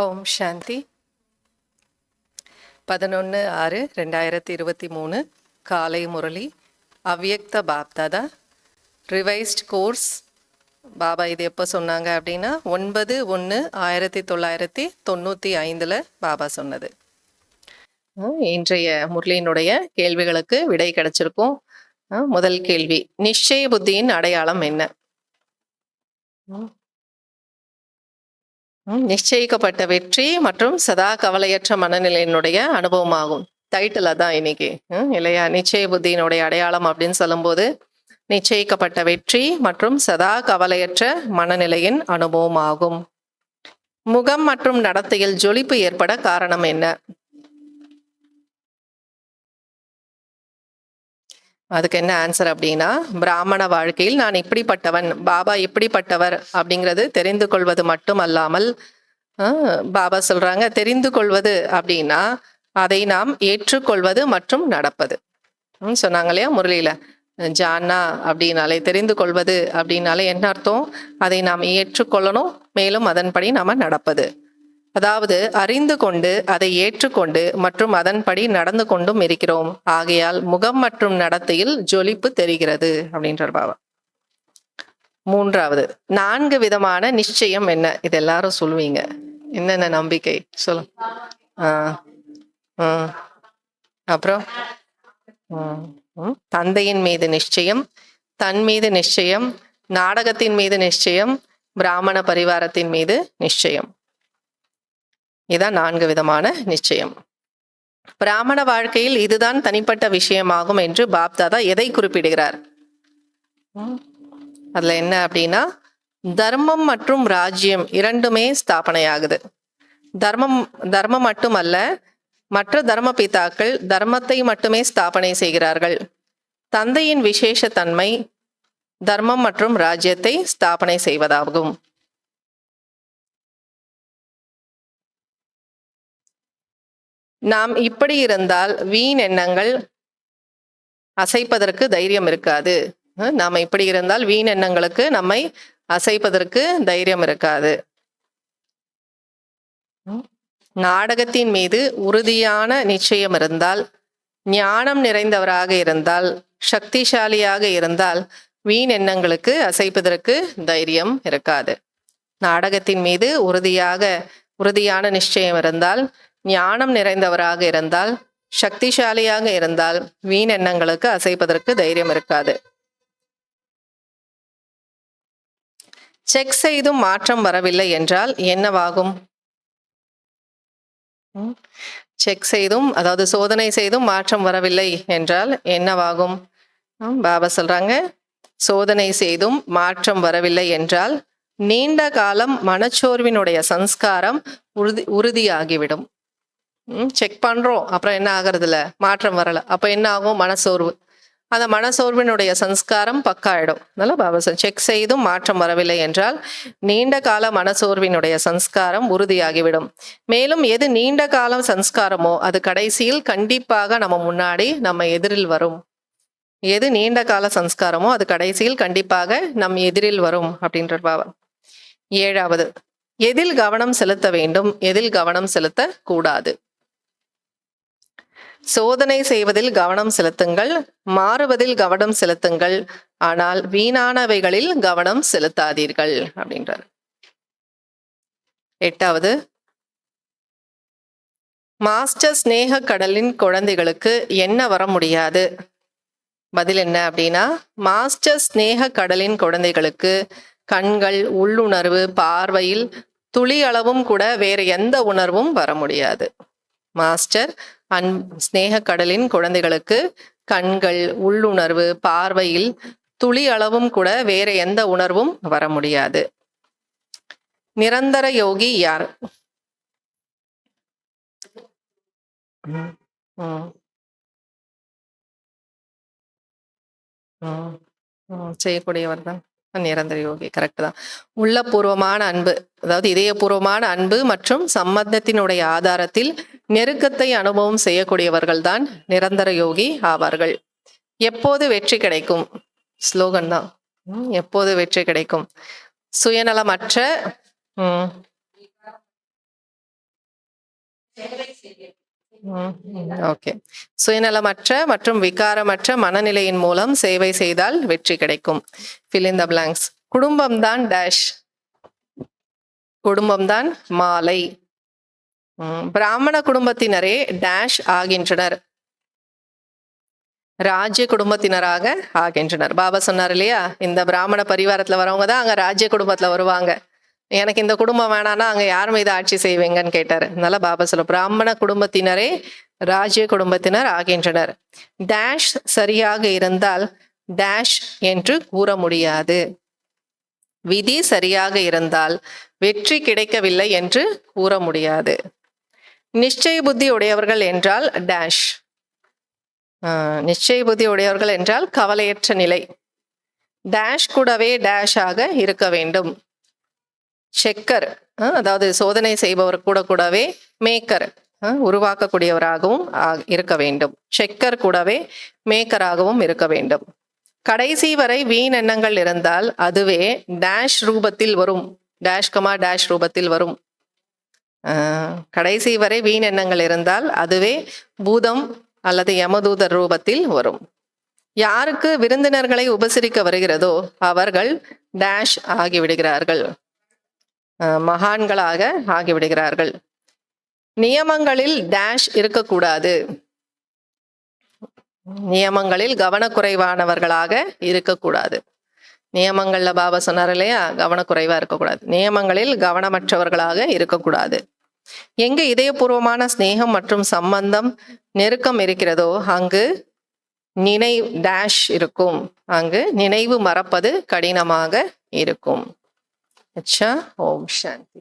ஓம் சாந்தி. 11/6/2023 காலை முரளி அவ்யக்த Bapdada revised course. Baba இது எப்போ சொன்னாங்க அப்படின்னா 9/1/1995 பாபா சொன்னது. இன்றைய முரளியினுடைய கேள்விகளுக்கு விடை கிடைச்சிருக்கும். முதல் கேள்வி, நிச்சய புத்தியின் அடையாளம் என்ன? நிச்சயிக்கப்பட்ட வெற்றி மற்றும் சதா கவலையற்ற மனநிலையினுடைய அனுபவமாகும். டைட்டில் அதான் இன்னைக்கு இல்லையா? நிச்சய புத்தியினுடைய அடையாளம் அப்படின்னு சொல்லும்போது நிச்சயிக்கப்பட்ட வெற்றி மற்றும் சதா கவலையற்ற மனநிலையின் அனுபவமாகும். முகம் மற்றும் நடத்தையில் ஜொலிப்பு ஏற்பட காரணம் என்ன? அதுக்கு என்ன ஆன்சர் அப்படின்னா, பிராமண வாழ்க்கையில் நான் இப்படிப்பட்டவன், பாபா இப்படிப்பட்டவர் அப்படிங்கிறது தெரிந்து கொள்வது மட்டும் அல்லாமல், பாபா சொல்றாங்க தெரிந்து கொள்வது அப்படின்னா அதை நாம் ஏற்றுக்கொள்வது மற்றும் நடப்பது. சொன்னாங்க இல்லையா முரளியில, ஜானா அப்படின்னாலே தெரிந்து கொள்வது அப்படின்னாலே என்ன அர்த்தம்? அதை நாம் ஏற்றுக்கொள்ளணும், மேலும் அதன்படி நாம நடப்பது. அதாவது அறிந்து கொண்டு அதை ஏற்றுக்கொண்டு மற்றும் அதன்படி நடந்து கொண்டும் இருக்கிறோம். ஆகையால் முகம் மற்றும் நடத்தையில் ஜொலிப்பு தெரிகிறது அப்படின்றார் பாபா. மூன்றாவது, 4 விதமான நிச்சயம் என்ன? இது எல்லாரும் சொல்லுவீங்க. என்னென்ன நம்பிக்கை சொல்லு. அப்புறம் தந்தையின் மீது நிச்சயம், தன் மீது நிச்சயம், நாடகத்தின் மீது நிச்சயம், பிராமண பரிவாரத்தின் மீது நிச்சயம். இதான் 4 விதமான நிச்சயம். பிராமண வாழ்க்கையில் இதுதான் தனிப்பட்ட விஷயமாகும் என்று பாப்தாதா எதை குறிப்பிடுகிறார்? அதுல என்ன அப்படின்னா, தர்மம் மற்றும் ராஜ்யம் இரண்டுமே ஸ்தாபனையாகுது. தர்மம் மட்டுமல்ல, மற்ற தர்ம பிதாக்கள் தர்மத்தை மட்டுமே ஸ்தாபனை செய்கிறார்கள். தந்தையின் விசேஷ தன்மை தர்மம் மற்றும் ராஜ்யத்தை ஸ்தாபனை செய்வதாகும். நாம் இப்படி இருந்தால் வீண் எண்ணங்கள் அசைப்பதற்கு தைரியம் இருக்காது. நாம இப்படி இருந்தால் வீண் எண்ணங்களுக்கு நம்மை அசைப்பதற்கு தைரியம் இருக்காது. நாடகத்தின் மீது உறுதியான நிச்சயம் இருந்தால், ஞானம் நிறைந்தவராக இருந்தால், சக்திசாலியாக இருந்தால் வீண் எண்ணங்களுக்கு அசைப்பதற்கு தைரியம் இருக்காது. நாடகத்தின் மீது உறுதியான நிச்சயம் இருந்தால், ஞானம் நிறைந்தவராக இருந்தால், சக்திசாலியாக இருந்தால் வீண் எண்ணங்களுக்கு அசைப்பதற்கு தைரியம் இருக்காது. செக் செய்தும் மாற்றம் வரவில்லை என்றால் என்னவாகும்? செக் செய்தும், அதாவது சோதனை செய்தும் மாற்றம் வரவில்லை என்றால் என்னவாகும்? பாபா சொல்றாங்க, சோதனை செய்தும் மாற்றம் வரவில்லை என்றால் நீண்ட காலம் மனச்சோர்வினுடைய சம்ஸ்காரம் உறுதியாகிவிடும். செக் பண்றோம், அப்புறம் என்ன ஆகிறது இல்ல, மாற்றம் வரல, அப்ப என்ன ஆகும்? மனசோர்வு. அந்த மனசோர்வினுடைய சம்ஸ்காரம் பக்காயிடும். அதனால பாபா செக் செய்தும் மாற்றம் வரவில்லை என்றால் நீண்ட கால மனசோர்வினுடைய சம்ஸ்காரம் உறுதியாகிவிடும். மேலும் எது நீண்ட காலம் சம்ஸ்காரமோ அது கடைசியில் கண்டிப்பாக நம்ம எதிரில் வரும். எது நீண்ட கால சம்ஸ்காரமோ அது கடைசியில் கண்டிப்பாக நம் எதிரில் வரும் அப்படின்ற பாபா. 7வது, எதில் கவனம் செலுத்த வேண்டும், எதில் கவனம் செலுத்த கூடாது? சோதனை செய்வதில் கவனம் செலுத்துங்கள், மாறுவதில் கவனம் செலுத்துங்கள், ஆனால் வீணானவைகளில் கவனம் செலுத்தாதீர்கள் அப்படின்றார். 8வது, மாஸ்டர் ஸ்நேக கடலின் குழந்தைகளுக்கு என்ன வர முடியாது? பதில் என்ன அப்படின்னா, மாஸ்டர் ஸ்நேக கடலின் குழந்தைகளுக்கு கண்கள், உள்ளுணர்வு, பார்வையில் துளி அளவும் கூட வேற எந்த உணர்வும் வர முடியாது. மாஸ்டர் ஸ்நேக கடலின் குழந்தைகளுக்கு கண்கள், உள்ளுணர்வு, பார்வையில் துளி அளவும் கூட வேற எந்த உணர்வும் வர முடியாது. நிரந்தர யோகி யார்? செய்யக்கூடியவர் தான் நிரந்தர யோகி. கரெக்ட் தான். உள்ளபூர்வமான அன்பு, அதாவது இதயபூர்வமான அன்பு மற்றும் சம்பந்தத்தினுடைய ஆதாரத்தில் நெருக்கத்தை அனுபவம் செய்யக்கூடியவர்கள் தான் நிரந்தர யோகி ஆவார்கள். எப்போது வெற்றி கிடைக்கும்? ஸ்லோகன் தான். எப்போது வெற்றி கிடைக்கும்? சுயநலமற்ற ஓகே. சுயநலமற்ற மற்றும் விகாரமற்ற மனநிலையின் மூலம் சேவை செய்தால் வெற்றி கிடைக்கும். fill in the blanks. குடும்பம்தான் டேஷ். குடும்பம்தான் மாலை. பிராமண குடும்பத்தினரே டேஷ் ஆகின்றனர். ராஜ்ய குடும்பத்தினராக ஆகின்றனர். பாபா சொன்னார் இல்லையா, இந்த பிராமண பரிவாரத்துல வரவங்க தான் அங்க ராஜ்ய குடும்பத்துல வருவாங்க. எனக்கு இந்த குடும்பம் வேணான்னா அங்க யார் மீது ஆட்சி செய்வீங்கன்னு கேட்டாரு. அதனால பாபா சொல்ல, பிராமண குடும்பத்தினரே ராஜ்ய குடும்பத்தினர் ஆகின்றனர். டேஷ் சரியாக இருந்தால் டேஷ் என்று கூற முடியாது. விதி சரியாக இருந்தால் வெற்றி கிடைக்கவில்லை என்று கூற முடியாது. நிச்சய புத்தி உடையவர்கள் என்றால் டேஷ். நிச்சய புத்தி உடையவர்கள் என்றால் கவலையற்ற நிலை. டேஷ் கூடவே டேஷ் ஆக இருக்க வேண்டும். செக்கர், அதாவது சோதனை செய்பவர் கூடவே மேக்கர், உருவாக்கக்கூடியவராகவும் இருக்க வேண்டும். செக்கர் கூடவே மேக்கராகவும் இருக்க வேண்டும். கடைசி வரை வீண் எண்ணங்கள் இருந்தால் அதுவே டேஷ் ரூபத்தில் வரும். டேஷ் கமா டேஷ் ரூபத்தில் வரும். கடைசி வரை வீண் எண்ணங்கள் இருந்தால் அதுவே பூதம் அல்லது யமதூதர் ரூபத்தில் வரும். யாருக்கு விருந்தினர்களை உபசரிக்க வருகிறதோ அவர்கள் டேஷ் ஆகிவிடுகிறார்கள், மகான்களாக ஆகிவிடுகிறார்கள். நியமங்களில் டேஷ் இருக்கக்கூடாது. நியமங்களில் கவனக்குறைவானவர்களாக இருக்கக்கூடாது. நியமங்கள்ல பாபா சொன்னார் இல்லையா, கவனக்குறைவா இருக்கக்கூடாது. நியமங்களில் கவனமற்றவர்களாக இருக்கக்கூடாது. எங்கு இதயபூர்வமான ஸ்நேகம் மற்றும் சம்பந்தம் நெருக்கம் இருக்கிறதோ அங்கு டேஷ் இருக்கும். அங்கு நினைவு மறப்பது கடினமாக இருக்கும். अच्छा, ओम शांति।